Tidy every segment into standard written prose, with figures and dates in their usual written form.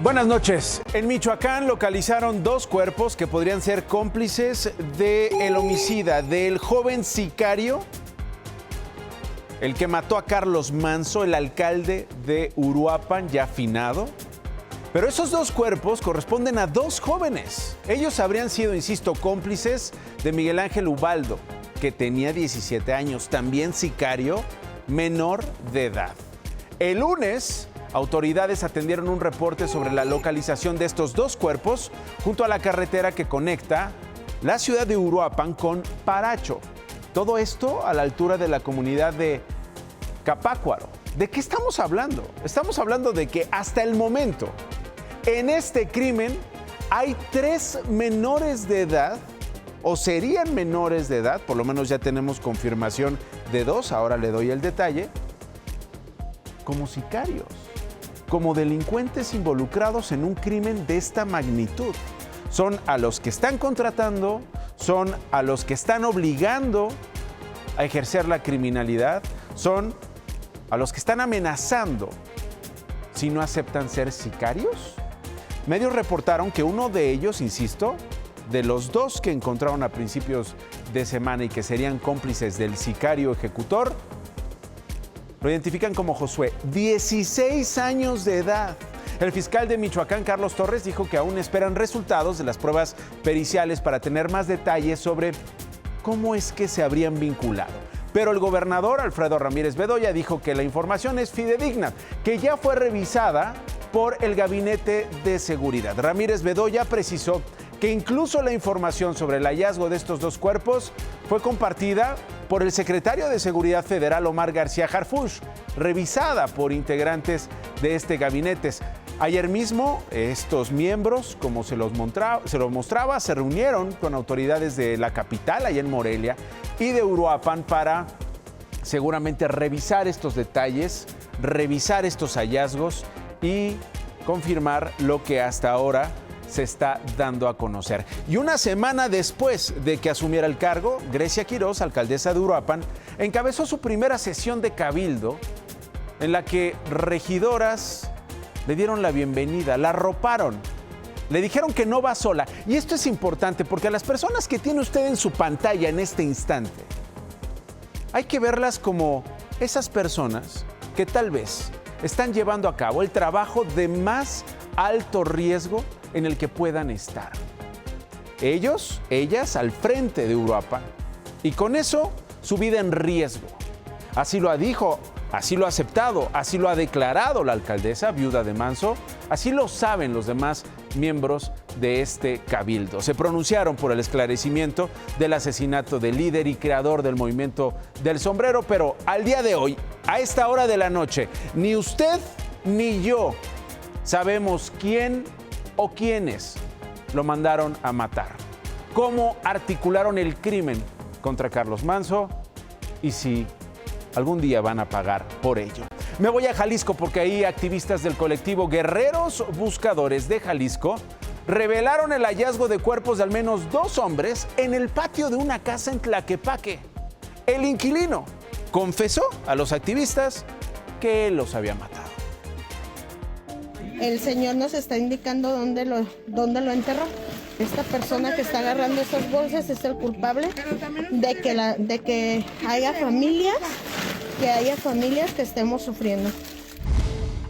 Buenas noches. En Michoacán localizaron dos cuerpos que podrían ser cómplices del homicida del joven sicario, el que mató a Carlos Manzo, el alcalde de Uruapan, ya finado. Pero esos dos cuerpos corresponden a dos jóvenes. Ellos habrían sido, insisto, cómplices de Miguel Ángel Ubaldo, que tenía 17 años, también sicario, menor de edad. El lunes, autoridades atendieron un reporte sobre la localización de estos dos cuerpos junto a la carretera que conecta la ciudad de Uruapan con Paracho. Todo esto a la altura de la comunidad de Capácuaro. ¿De qué estamos hablando? Estamos hablando de que hasta el momento, en este crimen, hay 3 menores de edad, o serían menores de edad, por lo menos ya tenemos confirmación de 2, ahora le doy el detalle, como sicarios, como delincuentes involucrados en un crimen de esta magnitud. Son a los que están contratando, son a los que están obligando a ejercer la criminalidad, son a los que están amenazando si no aceptan ser sicarios. Medios reportaron que uno de ellos, insisto, de los dos que encontraron a principios de semana y que serían cómplices del sicario ejecutor, lo identifican como Josué, 16 años de edad. El fiscal de Michoacán, Carlos Torres, dijo que aún esperan resultados de las pruebas periciales para tener más detalles sobre cómo es que se habrían vinculado. Pero el gobernador, Alfredo Ramírez Bedoya, dijo que la información es fidedigna, que ya fue revisada por el Gabinete de Seguridad. Ramírez Bedoya precisó que incluso la información sobre el hallazgo de estos dos cuerpos fue compartida por el secretario de Seguridad Federal, Omar García Harfuch, revisada por integrantes de este gabinete. Ayer mismo, estos miembros, como se los mostraba, se reunieron con autoridades de la capital, allá en Morelia, y de Uruapan para seguramente revisar estos detalles, revisar estos hallazgos y confirmar lo que hasta ahora se está dando a conocer. Y una semana después de que asumiera el cargo, Grecia Quirós, alcaldesa de Uruapan, encabezó su primera sesión de cabildo en la que regidoras le dieron la bienvenida, la arroparon, le dijeron que no va sola. Y esto es importante porque a las personas que tiene usted en su pantalla en este instante, hay que verlas como esas personas que tal vez están llevando a cabo el trabajo de más alto riesgo en el que puedan estar. Ellos, ellas al frente de Uruapan, y con eso su vida en riesgo. Así lo dijo, así lo ha aceptado, así lo ha declarado la alcaldesa, viuda de Manzo, así lo saben los demás miembros de este cabildo. Se pronunciaron por el esclarecimiento del asesinato del líder y creador del movimiento del sombrero, pero al día de hoy, a esta hora de la noche, ni usted ni yo sabemos quién o quiénes lo mandaron a matar, cómo articularon el crimen contra Carlos Manzo y si algún día van a pagar por ello. Me voy a Jalisco porque ahí activistas del colectivo Guerreros Buscadores de Jalisco revelaron el hallazgo de cuerpos de al menos 2 hombres en el patio de una casa en Tlaquepaque. El inquilino confesó a los activistas que él los había matado. El señor nos está indicando dónde lo enterró. Esta persona que está agarrando esas bolsas es el culpable de que haya familias que estemos sufriendo.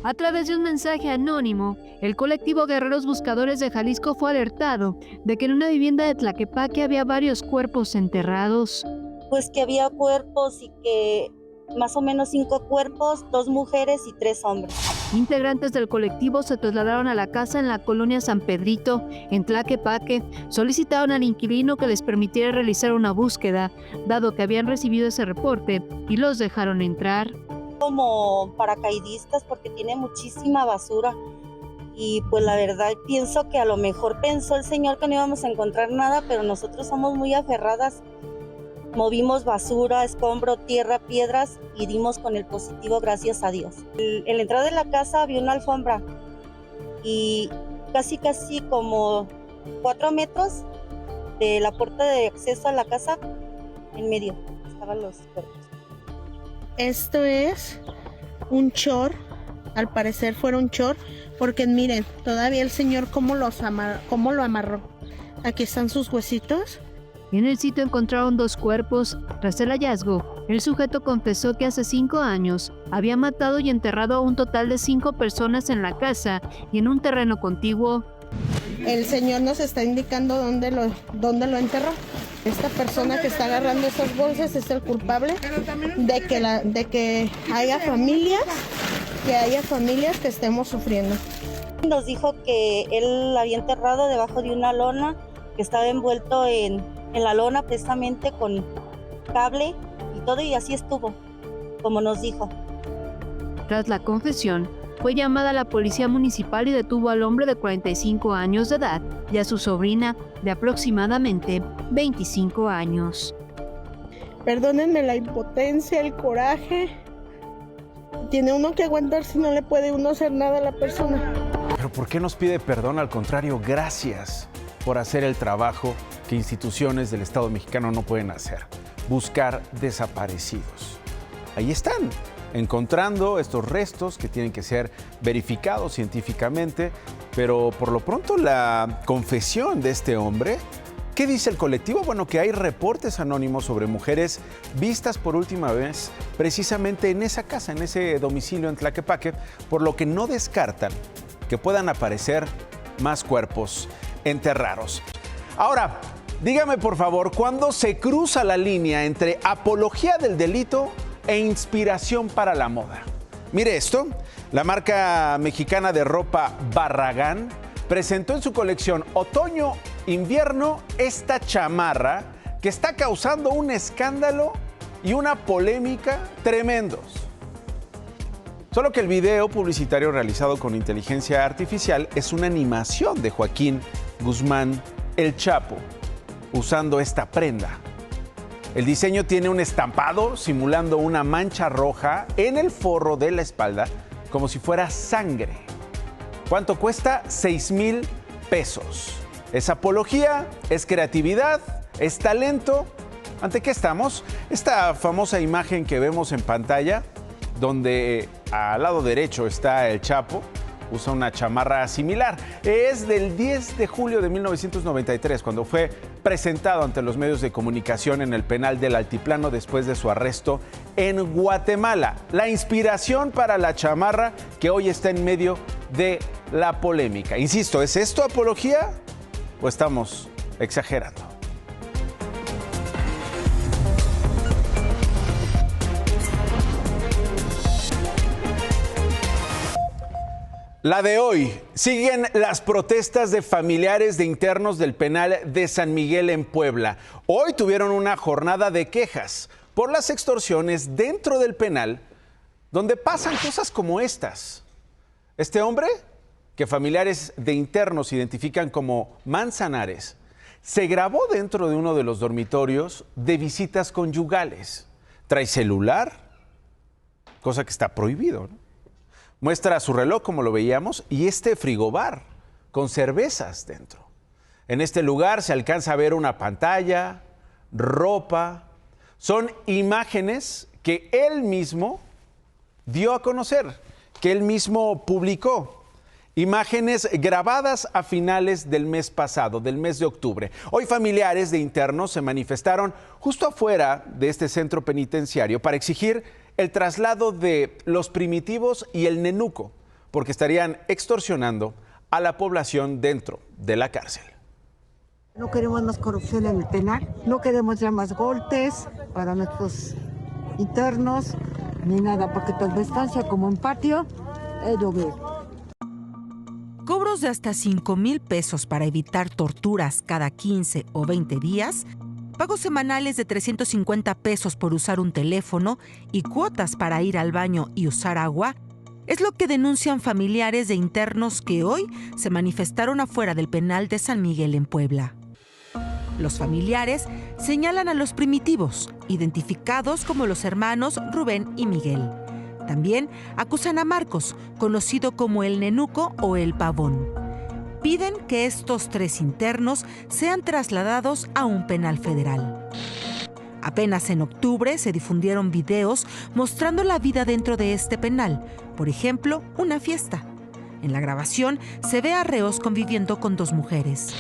A través de un mensaje anónimo, el colectivo Guerreros Buscadores de Jalisco fue alertado de que en una vivienda de Tlaquepaque había varios cuerpos enterrados. Pues que había cuerpos y que más o menos 5 cuerpos, 2 mujeres y 3 hombres. Integrantes del colectivo se trasladaron a la casa en la colonia San Pedrito, en Tlaquepaque. Solicitaron al inquilino que les permitiera realizar una búsqueda, dado que habían recibido ese reporte, y los dejaron entrar. Como paracaidistas porque tiene muchísima basura y pues la verdad pienso que a lo mejor pensó el señor que no íbamos a encontrar nada, pero nosotros somos muy aferradas. Movimos basura, escombro, tierra, piedras y dimos con el positivo, gracias a Dios. En la entrada de la casa había una alfombra y casi como 4 metros de la puerta de acceso a la casa, en medio estaban los cuerpos. Esto es un short al parecer fueron chor, porque miren, todavía el señor cómo lo amarró. Aquí están sus huesitos. En el sitio encontraron 2 cuerpos. Tras el hallazgo, el sujeto confesó que hace 5 años había matado y enterrado a un total de 5 personas en la casa y en un terreno contiguo. El señor nos está indicando dónde lo enterró. Esta persona que está agarrando esas bolsas es el culpable de que haya familias que estemos sufriendo. Nos dijo que él la había enterrado debajo de una lona, que estaba envuelto en la lona precisamente con cable y todo, y así estuvo, como nos dijo. Tras la confesión, fue llamada a la policía municipal y detuvo al hombre de 45 años de edad y a su sobrina de aproximadamente 25 años. Perdónenme la impotencia, el coraje. Tiene uno que aguantar si no le puede uno hacer nada a la persona. Pero ¿por qué nos pide perdón? Al contrario, gracias por hacer el trabajo que instituciones del Estado mexicano no pueden hacer. Buscar desaparecidos. Ahí están, encontrando estos restos que tienen que ser verificados científicamente, pero por lo pronto la confesión de este hombre. ¿Qué dice el colectivo? Bueno, que hay reportes anónimos sobre mujeres vistas por última vez precisamente en esa casa, en ese domicilio en Tlaquepaque, por lo que no descartan que puedan aparecer más cuerpos enterrados. Ahora, dígame por favor, ¿cuándo se cruza la línea entre apología del delito e inspiración para la moda? Mire esto, la marca mexicana de ropa Barragán presentó en su colección otoño-invierno esta chamarra que está causando un escándalo y una polémica tremendos. Solo que el video publicitario realizado con inteligencia artificial es una animación de Joaquín Guzmán, el Chapo, usando esta prenda. El diseño tiene un estampado simulando una mancha roja en el forro de la espalda, como si fuera sangre. ¿Cuánto cuesta? 6,000 pesos. ¿Es apología? ¿Es creatividad? ¿Es talento? ¿Ante qué estamos? Esta famosa imagen que vemos en pantalla, donde al lado derecho está el Chapo, usa una chamarra similar. Es del 10 de julio de 1993, cuando fue presentado ante los medios de comunicación en el penal del Altiplano después de su arresto en Guatemala. La inspiración para la chamarra que hoy está en medio de la polémica. Insisto, ¿es esto apología o estamos exagerando? La de hoy. Siguen las protestas de familiares de internos del penal de San Miguel en Puebla. Hoy tuvieron una jornada de quejas por las extorsiones dentro del penal, donde pasan cosas como estas. Este hombre, que familiares de internos identifican como Manzanares, se grabó dentro de uno de los dormitorios de visitas conyugales. Trae celular, cosa que está prohibido, ¿no? Muestra su reloj, como lo veíamos, y este frigobar con cervezas dentro. En este lugar se alcanza a ver una pantalla, ropa. Son imágenes que él mismo dio a conocer, que él mismo publicó. Imágenes grabadas a finales del mes pasado, del mes de octubre. Hoy familiares de internos se manifestaron justo afuera de este centro penitenciario para exigir el traslado de los primitivos y el nenuco, porque estarían extorsionando a la población dentro de la cárcel. No queremos más corrupción en el penal, no queremos ya más golpes para nuestros internos, ni nada, porque tanto estancia como en patio es lo mismo. Cobros de hasta 5,000 pesos para evitar torturas cada 15 o 20 días, pagos semanales de 350 pesos por usar un teléfono y cuotas para ir al baño y usar agua, es lo que denuncian familiares de internos que hoy se manifestaron afuera del penal de San Miguel en Puebla. Los familiares señalan a los primitivos, identificados como los hermanos Rubén y Miguel. También acusan a Marcos, conocido como el Nenuco o el Pavón. Piden que estos 3 internos sean trasladados a un penal federal. Apenas en octubre se difundieron videos mostrando la vida dentro de este penal. Por ejemplo, una fiesta. En la grabación se ve a reos conviviendo con 2 mujeres.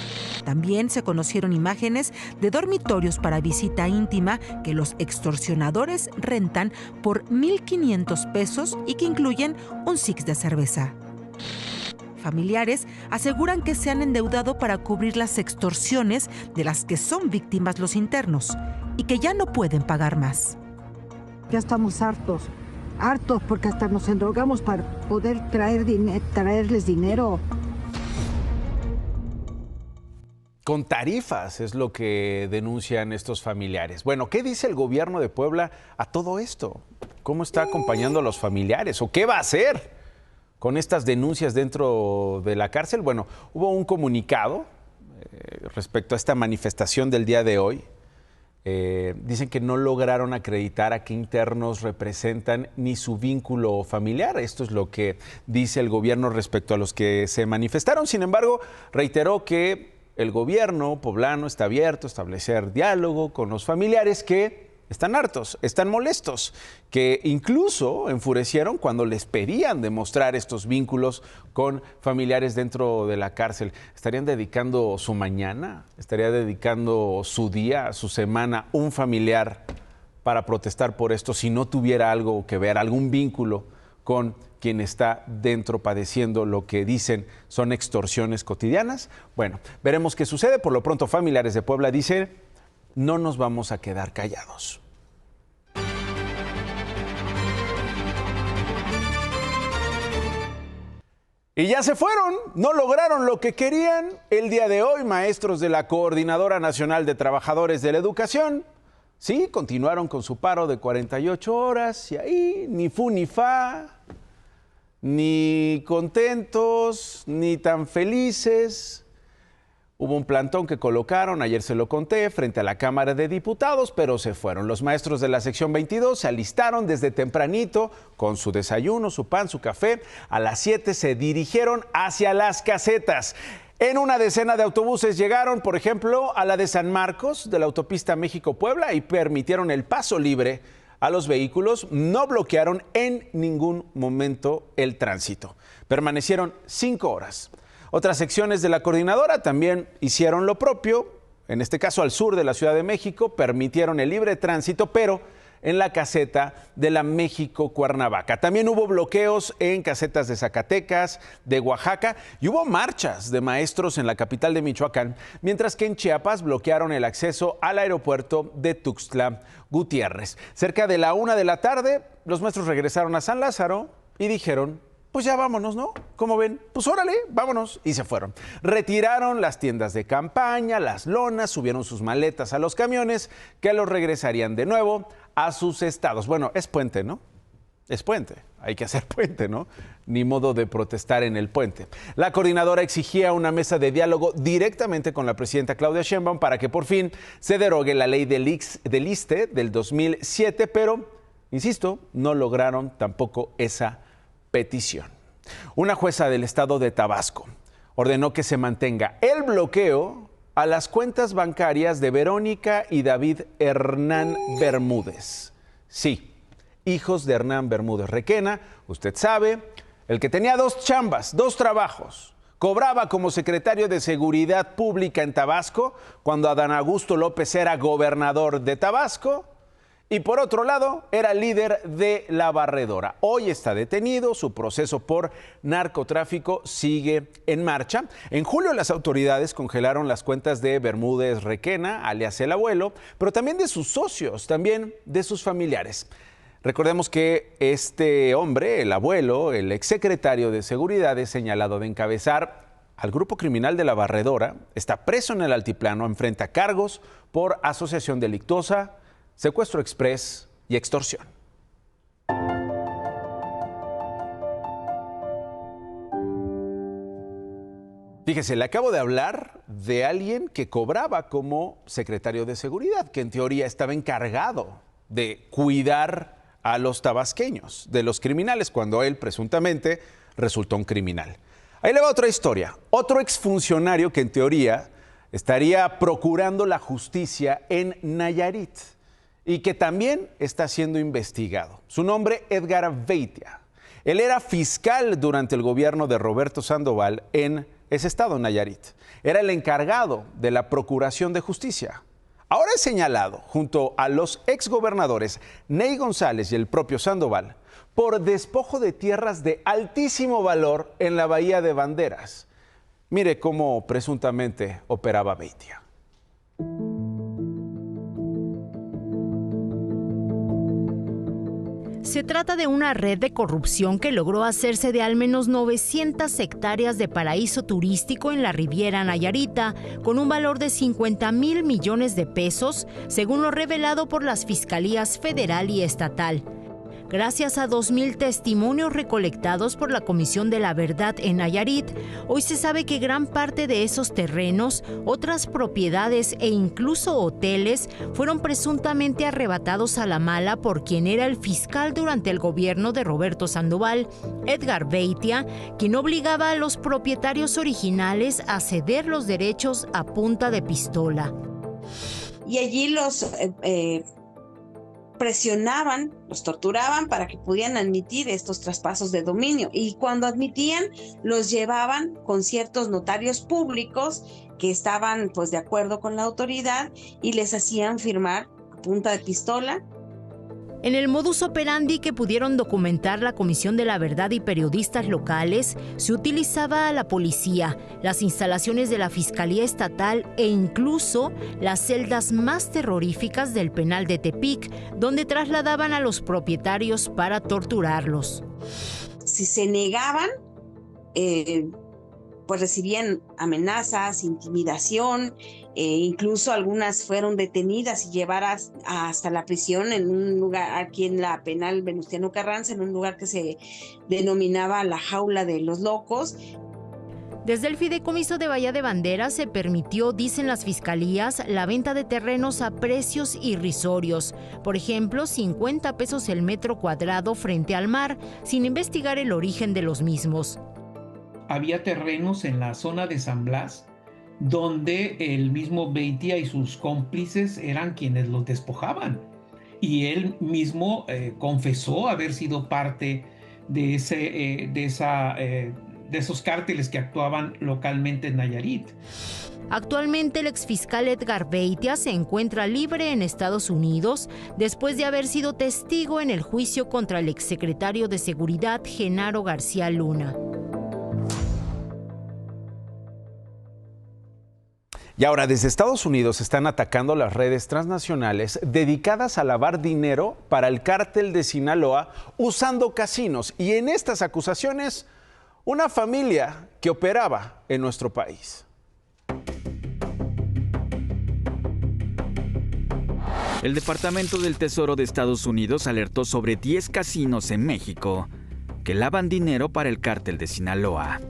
También se conocieron imágenes de dormitorios para visita íntima que los extorsionadores rentan por 1,500 pesos y que incluyen un six de cerveza. Familiares aseguran que se han endeudado para cubrir las extorsiones de las que son víctimas los internos y que ya no pueden pagar más. Ya estamos hartos porque hasta nos endrogamos para poder traerles dinero. Con tarifas es lo que denuncian estos familiares. Bueno, ¿qué dice el gobierno de Puebla a todo esto? ¿Cómo está acompañando a los familiares? ¿O qué va a hacer con estas denuncias dentro de la cárcel? Bueno, hubo un comunicado respecto a esta manifestación del día de hoy. Dicen que no lograron acreditar a qué internos representan ni su vínculo familiar. Esto es lo que dice el gobierno respecto a los que se manifestaron. Sin embargo, reiteró que el gobierno poblano está abierto a establecer diálogo con los familiares que están hartos, están molestos, que incluso enfurecieron cuando les pedían demostrar estos vínculos con familiares dentro de la cárcel. ¿Estarían dedicando su mañana? ¿Estaría dedicando su día, su semana, un familiar para protestar por esto si no tuviera algo que ver, algún vínculo con quien está dentro padeciendo lo que dicen son extorsiones cotidianas? Bueno, veremos qué sucede. Por lo pronto, familiares de Puebla dicen: no nos vamos a quedar callados. Y ya se fueron, no lograron lo que querían. El día de hoy, maestros de la Coordinadora Nacional de Trabajadores de la Educación, sí, continuaron con su paro de 48 horas y ahí ni fu ni fa, ni contentos, ni tan felices. Hubo un plantón que colocaron, ayer se lo conté, frente a la Cámara de Diputados, pero se fueron. Los maestros de la sección 22 se alistaron desde tempranito con su desayuno, su pan, su café. A las 7 se dirigieron hacia las casetas. En una decena de autobuses llegaron, por ejemplo, a la de San Marcos, de la autopista México-Puebla, y permitieron el paso libre a los vehículos. No bloquearon en ningún momento el tránsito. Permanecieron 5 horas. Otras secciones de la coordinadora también hicieron lo propio, en este caso al sur de la Ciudad de México, permitieron el libre tránsito, pero en la caseta de la México-Cuernavaca. También hubo bloqueos en casetas de Zacatecas, de Oaxaca, y hubo marchas de maestros en la capital de Michoacán, mientras que en Chiapas bloquearon el acceso al aeropuerto de Tuxtla Gutiérrez. Cerca de la 1 de la tarde, los maestros regresaron a San Lázaro y dijeron: pues ya vámonos, ¿no? ¿Cómo ven? Pues órale, vámonos. Y se fueron. Retiraron las tiendas de campaña, las lonas, subieron sus maletas a los camiones que los regresarían de nuevo a sus estados. Bueno, es puente, ¿no? Es puente. Hay que hacer puente, ¿no? Ni modo de protestar en el puente. La coordinadora exigía una mesa de diálogo directamente con la presidenta Claudia Sheinbaum para que por fin se derogue la ley del ISSSTE del 2007, pero, insisto, no lograron tampoco esa petición. Una jueza del estado de Tabasco ordenó que se mantenga el bloqueo a las cuentas bancarias de Verónica y David Hernán Bermúdez. Sí, hijos de Hernán Bermúdez Requena, usted sabe, el que tenía 2 chambas, 2 trabajos. Cobraba como secretario de Seguridad Pública en Tabasco cuando Adán Augusto López era gobernador de Tabasco. Y por otro lado, era líder de La Barredora. Hoy está detenido, su proceso por narcotráfico sigue en marcha. En julio las autoridades congelaron las cuentas de Bermúdez Requena, alias El Abuelo, pero también de sus socios, también de sus familiares. Recordemos que este hombre, el abuelo, el exsecretario de Seguridad, es señalado de encabezar al grupo criminal de La Barredora, está preso en el altiplano, enfrenta cargos por asociación delictuosa, secuestro exprés y extorsión. Fíjese, le acabo de hablar de alguien que cobraba como secretario de Seguridad, que en teoría estaba encargado de cuidar a los tabasqueños de los criminales, cuando él presuntamente resultó un criminal. Ahí le va otra historia. Otro exfuncionario que en teoría estaría procurando la justicia en Nayarit. y que también está siendo investigado. Su nombre, Edgar Beitia. Él era fiscal durante el gobierno de Roberto Sandoval en ese estado, Nayarit. Era el encargado de la Procuración de Justicia. Ahora es señalado, junto a los exgobernadores Ney González y el propio Sandoval, por despojo de tierras de altísimo valor en la Bahía de Banderas. Mire cómo presuntamente operaba Beitia. Se trata de una red de corrupción que logró hacerse de al menos 900 hectáreas de paraíso turístico en la Riviera Nayarita, con un valor de 50,000 millones de pesos, según lo revelado por las fiscalías federal y estatal. Gracias a 2,000 testimonios recolectados por la Comisión de la Verdad en Nayarit, hoy se sabe que gran parte de esos terrenos, otras propiedades e incluso hoteles fueron presuntamente arrebatados a la mala por quien era el fiscal durante el gobierno de Roberto Sandoval, Edgar Beitia, quien obligaba a los propietarios originales a ceder los derechos a punta de pistola. Y allí los presionaban, los torturaban para que pudieran admitir estos traspasos de dominio, y cuando admitían los llevaban con ciertos notarios públicos que estaban pues de acuerdo con la autoridad y les hacían firmar a punta de pistola. En el modus operandi que pudieron documentar la Comisión de la Verdad y periodistas locales, se utilizaba a la policía, las instalaciones de la Fiscalía Estatal e incluso las celdas más terroríficas del penal de Tepic, donde trasladaban a los propietarios para torturarlos. Si se negaban, pues recibían amenazas, intimidación, incluso algunas fueron detenidas y llevadas hasta la prisión en un lugar aquí en la penal Venustiano Carranza, en un lugar que se denominaba la jaula de los locos. Desde el fideicomiso de Bahía de Banderas se permitió, dicen las fiscalías, la venta de terrenos a precios irrisorios. Por ejemplo, 50 pesos el metro cuadrado frente al mar, sin investigar el origen de los mismos. Había terrenos en la zona de San Blas donde el mismo Beitia y sus cómplices eran quienes los despojaban. Y él mismo confesó haber sido parte de esos cárteles que actuaban localmente en Nayarit. Actualmente el exfiscal Edgar Beitia se encuentra libre en Estados Unidos después de haber sido testigo en el juicio contra el exsecretario de Seguridad Genaro García Luna. Y ahora, desde Estados Unidos están atacando las redes transnacionales dedicadas a lavar dinero para el cártel de Sinaloa usando casinos. Y en estas acusaciones, una familia que operaba en nuestro país. El Departamento del Tesoro de Estados Unidos alertó sobre 10 casinos en México que lavan dinero para el cártel de Sinaloa.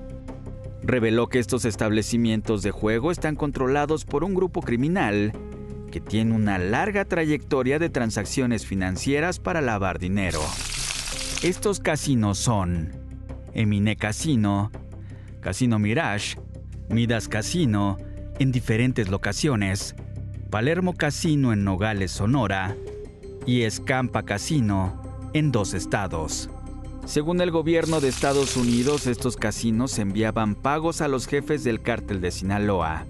Reveló que estos establecimientos de juego están controlados por un grupo criminal que tiene una larga trayectoria de transacciones financieras para lavar dinero. Estos casinos son Emine Casino, Casino Mirage, Midas Casino en diferentes locaciones, Palermo Casino en Nogales, Sonora y Escampa Casino en 2 estados. Según el gobierno de Estados Unidos, estos casinos enviaban pagos a los jefes del cártel de Sinaloa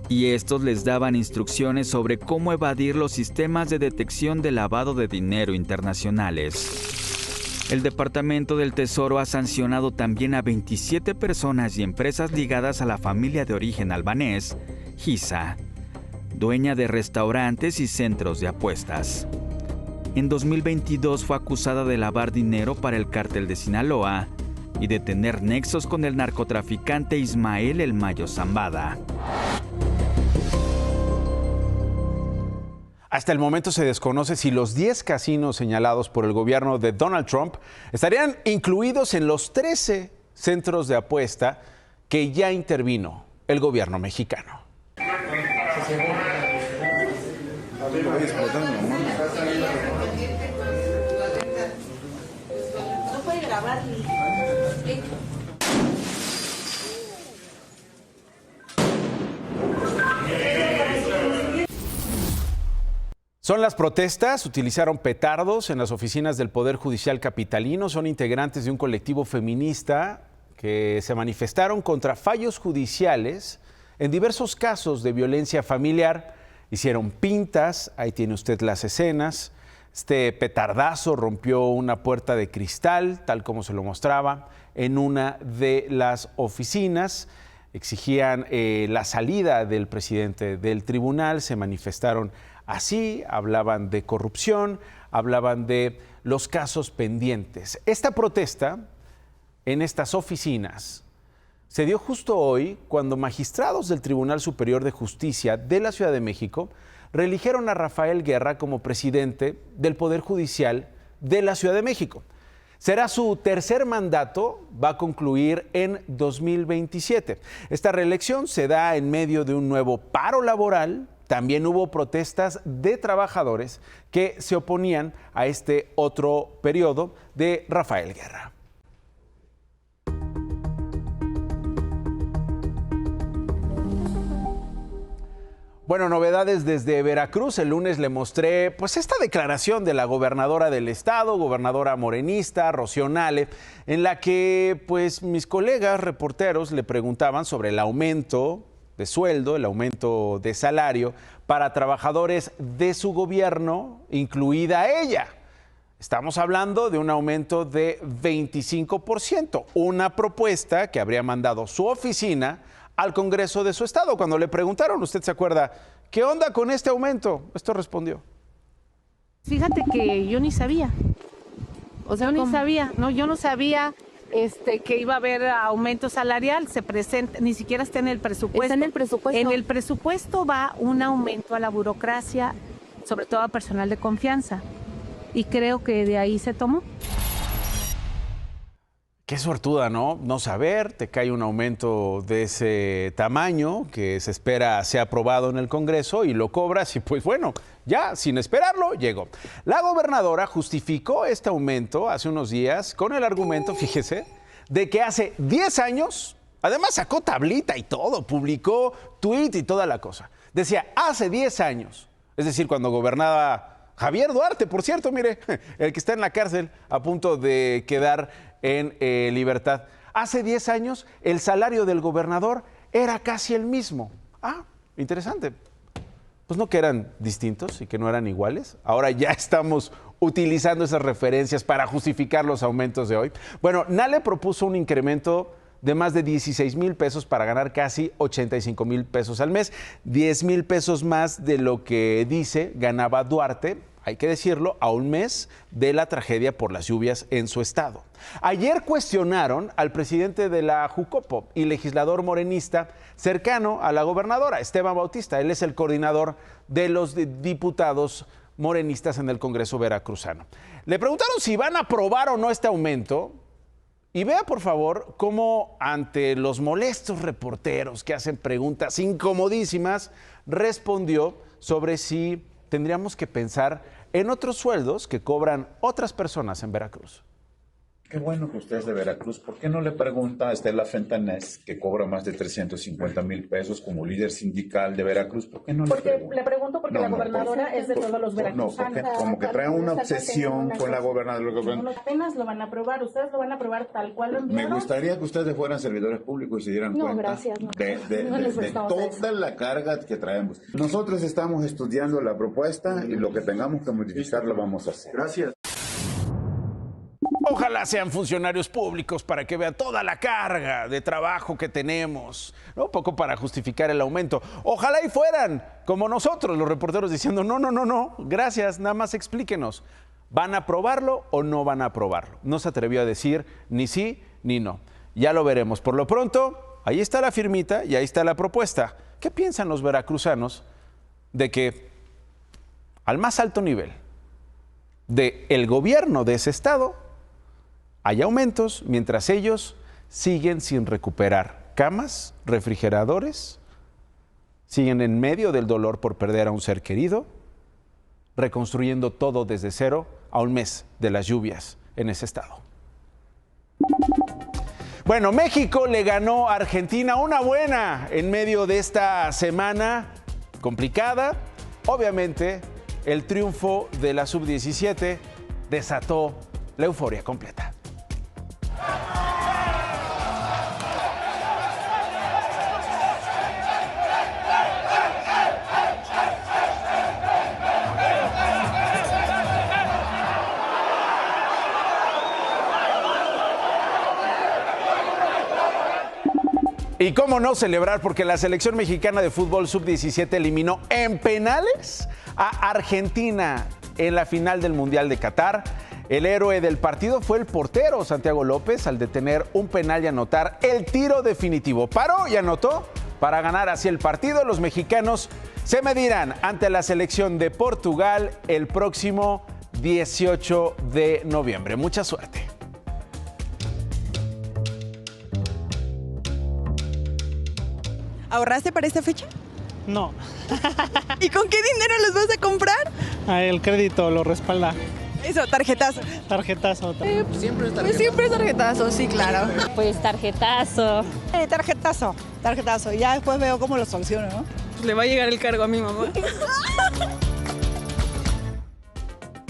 y estos les daban instrucciones sobre cómo evadir los sistemas de detección de lavado de dinero internacionales. El Departamento del Tesoro ha sancionado también a 27 personas y empresas ligadas a la familia de origen albanés, Giza, dueña de restaurantes y centros de apuestas. En 2022 fue acusada de lavar dinero para el cártel de Sinaloa y de tener nexos con el narcotraficante Ismael El Mayo Zambada. Hasta el momento se desconoce si los 10 casinos señalados por el gobierno de Donald Trump estarían incluidos en los 13 centros de apuesta que ya intervino el gobierno mexicano. Son las protestas, utilizaron petardos en las oficinas del Poder Judicial capitalino, son integrantes de un colectivo feminista que se manifestaron contra fallos judiciales en diversos casos de violencia familiar. Hicieron pintas, ahí tiene usted las escenas. Este petardazo rompió una puerta de cristal, tal como se lo mostraba, en una de las oficinas. Exigían la salida del presidente del tribunal, se manifestaron así, hablaban de corrupción, hablaban de los casos pendientes. Esta protesta en estas oficinas se dio justo hoy cuando magistrados del Tribunal Superior de Justicia de la Ciudad de México reeligieron a Rafael Guerra como presidente del Poder Judicial de la Ciudad de México. Será su tercer mandato, va a concluir en 2027. Esta reelección se da en medio de un nuevo paro laboral. También hubo protestas de trabajadores que se oponían a este otro periodo de Rafael Guerra. Bueno, novedades desde Veracruz. El lunes le mostré pues esta declaración de la gobernadora del estado, gobernadora morenista, Rocío Nale, en la que pues mis colegas reporteros le preguntaban sobre el aumento de sueldo, el aumento de salario para trabajadores de su gobierno, incluida ella. Estamos hablando de un aumento de 25%, una propuesta que habría mandado su oficina al Congreso de su estado. Cuando le preguntaron, usted se acuerda, ¿qué onda con este aumento? Esto respondió. Fíjate que yo ni sabía. O sea, yo ni sabía, no, yo no sabía que iba a haber aumento salarial, se presenta, ni siquiera está en el presupuesto. ¿Está en el presupuesto? En el presupuesto va un aumento a la burocracia, sobre todo a personal de confianza. Y creo que de ahí se tomó. Qué suertuda, ¿no? No saber, te cae un aumento de ese tamaño que se espera sea aprobado en el Congreso y lo cobras y pues bueno, ya sin esperarlo llegó. La gobernadora justificó este aumento hace unos días con el argumento, fíjese, de que hace 10 años, además sacó tablita y todo, publicó tweet y toda la cosa. Decía, hace 10 años, es decir, cuando gobernaba Javier Duarte, por cierto, mire, el que está en la cárcel a punto de quedar en libertad. Hace 10 años el salario del gobernador era casi el mismo. Ah, interesante. Pues no que eran distintos y que no eran iguales. Ahora ya estamos utilizando esas referencias para justificar los aumentos de hoy. Bueno, Nale propuso un incremento de más de 16,000 pesos para ganar casi 85,000 pesos al mes. 10,000 pesos más de lo que dice ganaba Duarte, hay que decirlo, a un mes de la tragedia por las lluvias en su estado. Ayer cuestionaron al presidente de la Jucopo y legislador morenista cercano a la gobernadora, Esteban Bautista. Él es el coordinador de los diputados morenistas en el Congreso veracruzano. Le preguntaron si van a aprobar o no este aumento. Y vea, por favor, cómo ante los molestos reporteros que hacen preguntas incomodísimas, respondió sobre si tendríamos que pensar en otros sueldos que cobran otras personas en Veracruz. Qué bueno que usted es de Veracruz. ¿Por qué no le pregunta a Estela Fentanés, que cobra más de 350,000 pesos como líder sindical de Veracruz? ¿Por qué no le pregunta? Le pregunto porque la gobernadora es de todos los veracruzanos. No, porque como que trae una obsesión con la gobernadora. Apenas lo van a aprobar, ustedes lo van a aprobar tal cual lo enviaron. Me gustaría que ustedes fueran servidores públicos y se dieran cuenta gracias, de toda la carga que traemos. Nosotros estamos estudiando la propuesta y lo que tengamos que modificar lo vamos a hacer. Gracias. Ojalá sean funcionarios públicos para que vean toda la carga de trabajo que tenemos, ¿no? Un poco para justificar el aumento. Ojalá y fueran como nosotros, los reporteros, diciendo no, gracias, nada más explíquenos. ¿Van a aprobarlo o no van a aprobarlo? No se atrevió a decir ni sí ni no. Ya lo veremos. Por lo pronto, ahí está la firmita y ahí está la propuesta. ¿Qué piensan los veracruzanos de que al más alto nivel del gobierno de ese estado hay aumentos mientras ellos siguen sin recuperar camas, refrigeradores, siguen en medio del dolor por perder a un ser querido, reconstruyendo todo desde cero a un mes de las lluvias en ese estado? Bueno, México le ganó a Argentina una buena en medio de esta semana complicada. Obviamente, el triunfo de la sub-17 desató la euforia completa. Y cómo no celebrar, porque la selección mexicana de fútbol sub-17 eliminó en penales a Argentina en la final del Mundial de Qatar. El héroe del partido fue el portero Santiago López al detener un penal y anotar el tiro definitivo. Paró y anotó para ganar así el partido. Los mexicanos se medirán ante la selección de Portugal el próximo 18 de noviembre. Mucha suerte. ¿Ahorraste para esta fecha? No. ¿Y con qué dinero los vas a comprar? El crédito lo respalda. Eso, tarjetazo. Tarjetazo. Siempre es tarjetazo. Pues siempre es tarjetazo, sí, claro. Pues tarjetazo. Tarjetazo. Ya después veo cómo lo soluciono, ¿no? Le va a llegar el cargo a mi mamá.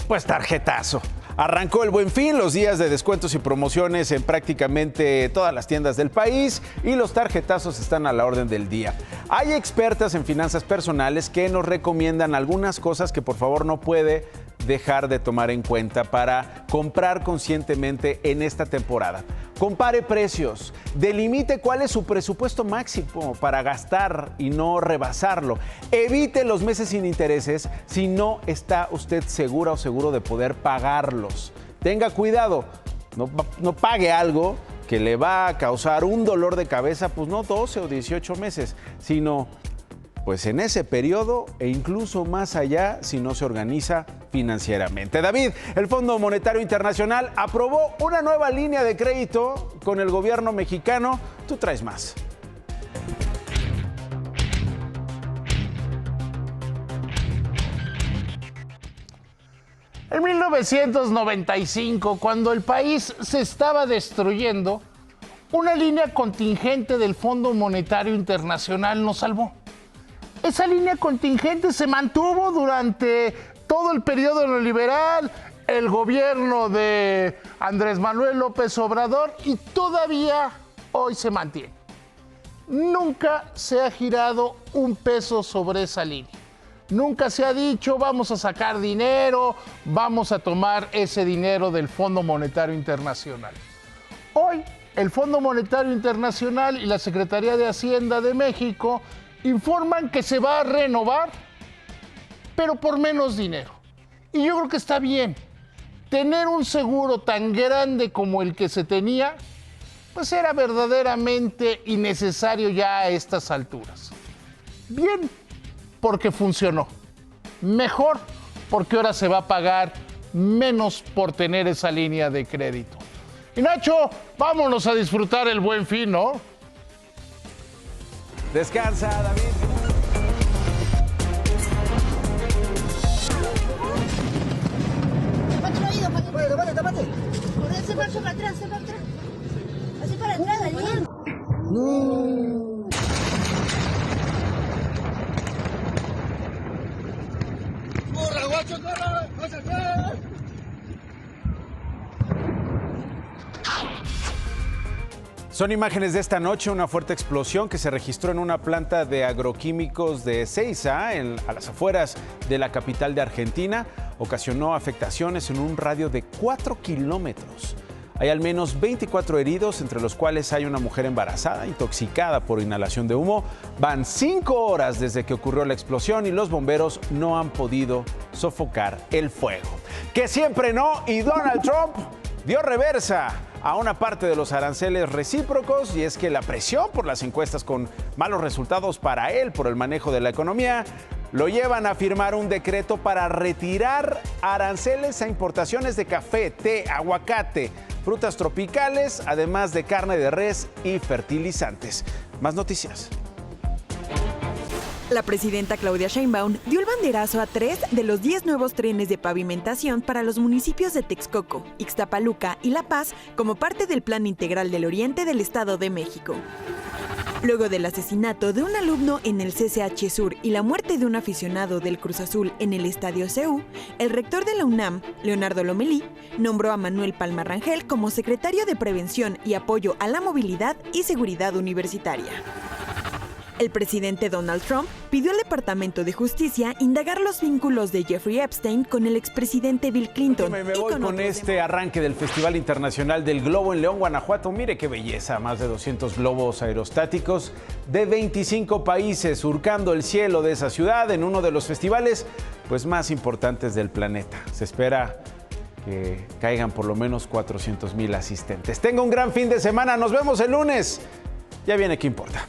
Pues tarjetazo. Arrancó el Buen Fin, los días de descuentos y promociones en prácticamente todas las tiendas del país y los tarjetazos están a la orden del día. Hay expertas en finanzas personales que nos recomiendan algunas cosas que por favor no puede dejar de tomar en cuenta para comprar conscientemente en esta temporada. Compare precios, delimite cuál es su presupuesto máximo para gastar y no rebasarlo. Evite los meses sin intereses si no está usted segura o seguro de poder pagarlos. Tenga cuidado, no pague algo que le va a causar un dolor de cabeza, pues no 12 o 18 meses, sino pues en ese periodo e incluso más allá si no se organiza financieramente. David, el Fondo Monetario Internacional aprobó una nueva línea de crédito con el gobierno mexicano. Tú traes más. En 1995, cuando el país se estaba destruyendo, una línea contingente del Fondo Monetario Internacional nos salvó. Esa línea contingente se mantuvo durante todo el periodo neoliberal, el gobierno de Andrés Manuel López Obrador y todavía hoy se mantiene. Nunca se ha girado un peso sobre esa línea. Nunca se ha dicho vamos a sacar dinero, vamos a tomar ese dinero del Fondo Monetario Internacional. Hoy el Fondo Monetario Internacional y la Secretaría de Hacienda de México informan que se va a renovar, pero por menos dinero. Y yo creo que está bien. Tener un seguro tan grande como el que se tenía, pues era verdaderamente innecesario ya a estas alturas. Bien, porque funcionó. Mejor, porque ahora se va a pagar menos por tener esa línea de crédito. Y Nacho, vámonos a disfrutar el Buen Fin, ¿no? Descansa, David. Tapate. Se marcha para atrás, Así para atrás, Daniel. No. ¡Corra, guacho, corra! ¡Vas atrás! Son imágenes de esta noche, una fuerte explosión que se registró en una planta de agroquímicos de Ezeiza, a las afueras de la capital de Argentina. Ocasionó afectaciones en un radio de 4 kilómetros. Hay al menos 24 heridos, entre los cuales hay una mujer embarazada, intoxicada por inhalación de humo. Van 5 horas desde que ocurrió la explosión y los bomberos no han podido sofocar el fuego. Que siempre no, y Donald Trump dio reversa a una parte de los aranceles recíprocos, y es que la presión por las encuestas con malos resultados para él por el manejo de la economía lo llevan a firmar un decreto para retirar aranceles a importaciones de café, té, aguacate, frutas tropicales, además de carne de res y fertilizantes. Más noticias. La presidenta Claudia Sheinbaum dio el banderazo a 3 de los 10 nuevos trenes de pavimentación para los municipios de Texcoco, Ixtapaluca y La Paz como parte del Plan Integral del Oriente del Estado de México. Luego del asesinato de un alumno en el CCH Sur y la muerte de un aficionado del Cruz Azul en el Estadio CU, el rector de la UNAM, Leonardo Lomelí, nombró a Manuel Palma Rangel como secretario de Prevención y Apoyo a la Movilidad y Seguridad Universitaria. El presidente Donald Trump pidió al Departamento de Justicia indagar los vínculos de Jeffrey Epstein con el expresidente Bill Clinton. Me voy con este arranque del Festival Internacional del Globo en León, Guanajuato. Mire qué belleza, más de 200 globos aerostáticos de 25 países surcando el cielo de esa ciudad en uno de los festivales pues, más importantes del planeta. Se espera que caigan por lo menos 400,000 asistentes. Tenga un gran fin de semana, nos vemos el lunes. Ya viene ¿Qué importa?